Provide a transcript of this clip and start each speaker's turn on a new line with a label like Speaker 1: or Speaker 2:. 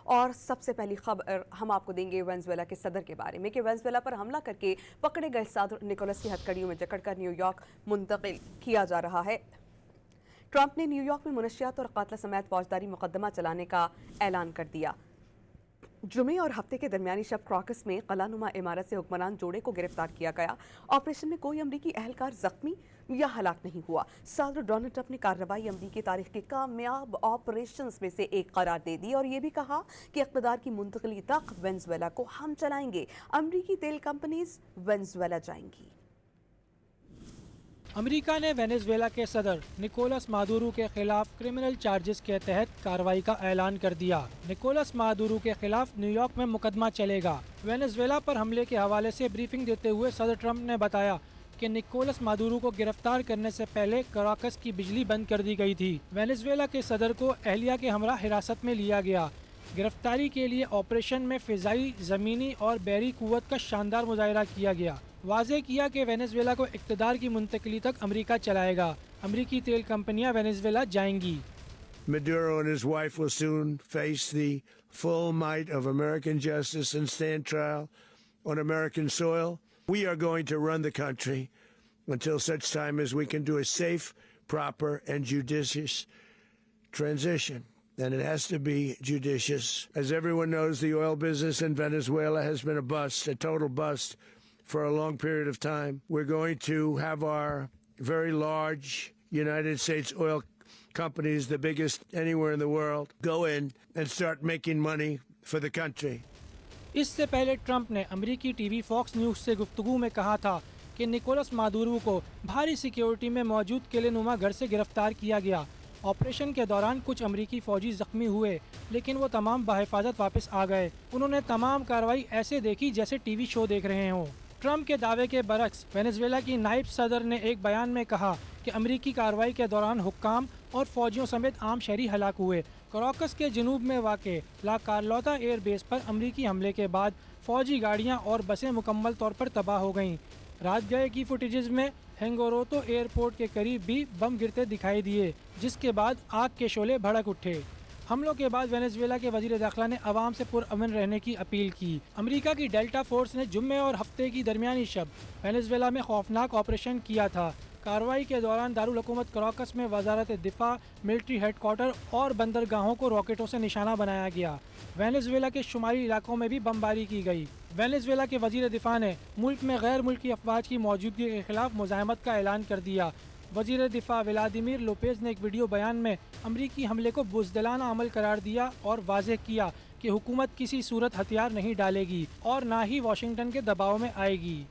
Speaker 1: اور سب سے پہلی خبر ہم آپ کو دیں گے وینزویلا کے صدر کے بارے میں کہ وینزویلا پر حملہ کر کے پکڑے گئے صدر نکولس کی ہتھکڑیوں میں جکڑ کر نیو یارک منتقل کیا جا رہا ہے۔ ٹرمپ نے نیو یارک میں منشیات اور قاتلہ سمیت فوجداری مقدمہ چلانے کا اعلان کر دیا۔ جمعے اور ہفتے کے درمیانی شب کراکس میں قلعہ نما عمارت سے حکمران جوڑے کو گرفتار کیا گیا۔ آپریشن میں کوئی امریکی اہلکار زخمی یا ہلاک نہیں ہوا۔ صدر ڈونلڈ ٹرمپ نے کارروائی امریکی تاریخ کے کامیاب آپریشنز میں سے ایک قرار دے دی اور یہ بھی کہا کہ اقتدار کی منتقلی تک وینزویلا کو ہم چلائیں گے، امریکی تیل کمپنیز وینزویلا جائیں گی۔
Speaker 2: امریکہ نے وینزویلا کے صدر نکولس مادورو کے خلاف کرمنل چارجز کے تحت کارروائی کا اعلان کر دیا۔ نکولس مادورو کے خلاف نیو یارک میں مقدمہ چلے گا۔ وینزویلا پر حملے کے حوالے سے بریفنگ دیتے ہوئے صدر ٹرمپ نے بتایا کہ نکولس مادورو کو گرفتار کرنے سے پہلے کراکس کی بجلی بند کر دی گئی تھی۔ وینزویلا کے صدر کو اہلیہ کے ہمراہ حراست میں لیا گیا۔ گرفتاری کے لیے آپریشن میں فضائی، زمینی اور بحری قوت کا شاندار مظاہرہ کیا گیا۔ واضح کیا کہ وینزویلا کو اقتدار کی منتقلی تک امریکہ چلائے گا، امریکی تیل کمپنیاں وینزویلا جائیں گی۔
Speaker 3: Maduro and his wife will soon face the full might of American justice and stand trial on American soil. We are going to run the country until such time as we can do a safe, proper, and judicious transition. And it has to be judicious. As everyone knows, the oil business in Venezuela has been a bust, a total bust, for a long period of time. We're going to have our very large United States oil companies, the biggest anywhere in the world, go in and start making money for the country.
Speaker 2: اس سے پہلے Trump نے امریکی T V Fox news سے گفتگو میں کہا تھا کہ نکولس مادورو کو بھاری سیکیورٹی میں موجود قلعہ نما گھر سے گرفتار کیا گیا۔ آپریشن کے دوران کچھ امریکی فوجی زخمی ہوئے لیکن وہ تمام بحفاظت واپس آ گئے۔ انہوں نے تمام کارروائی ایسے دیکھی جیسے ٹی وی شو دیکھ رہے ہوں۔ ٹرمپ کے دعوے کے برعکس وینزویلا کی نائب صدر نے ایک بیان میں کہا کہ امریکی کارروائی کے دوران حکام اور فوجیوں سمیت عام شہری ہلاک ہوئے۔ کراکس کے جنوب میں واقع لا کارلوتا ایئر بیس پر امریکی حملے کے بعد فوجی گاڑیاں اور بسیں مکمل طور پر تباہ ہو گئیں۔ رات گئے کی فوٹیجز میں ہنگوروتو ایئرپورٹ کے قریب بھی بم گرتے دکھائی دیے، جس کے بعد آگ کے شعلے بھڑک اٹھے۔ حملوں کے بعد وینزویلا کے وزیر داخلہ نے عوام سے پرامن رہنے کی اپیل کی۔ امریکہ کی ڈیلٹا فورس نے جمعے اور ہفتے کی درمیانی شب وینزویلا میں خوفناک آپریشن کیا تھا۔ کارروائی کے دوران دارالحکومت کراکس میں وزارت دفاع، ملٹری ہیڈ کوارٹر اور بندرگاہوں کو راکٹوں سے نشانہ بنایا گیا۔ وینزویلا کے شمالی علاقوں میں بھی بمباری کی گئی۔ وینزویلا کے وزیر دفاع نے ملک میں غیر ملکی افواج کی موجودگی کے خلاف مزاحمت کا اعلان کر دیا۔ وزیر دفاع ولادیمیر لوپیز نے ایک ویڈیو بیان میں امریکی حملے کو بزدلانہ عمل قرار دیا اور واضح کیا کہ حکومت کسی صورت ہتھیار نہیں ڈالے گی اور نہ ہی واشنگٹن کے دباؤ میں آئے گی۔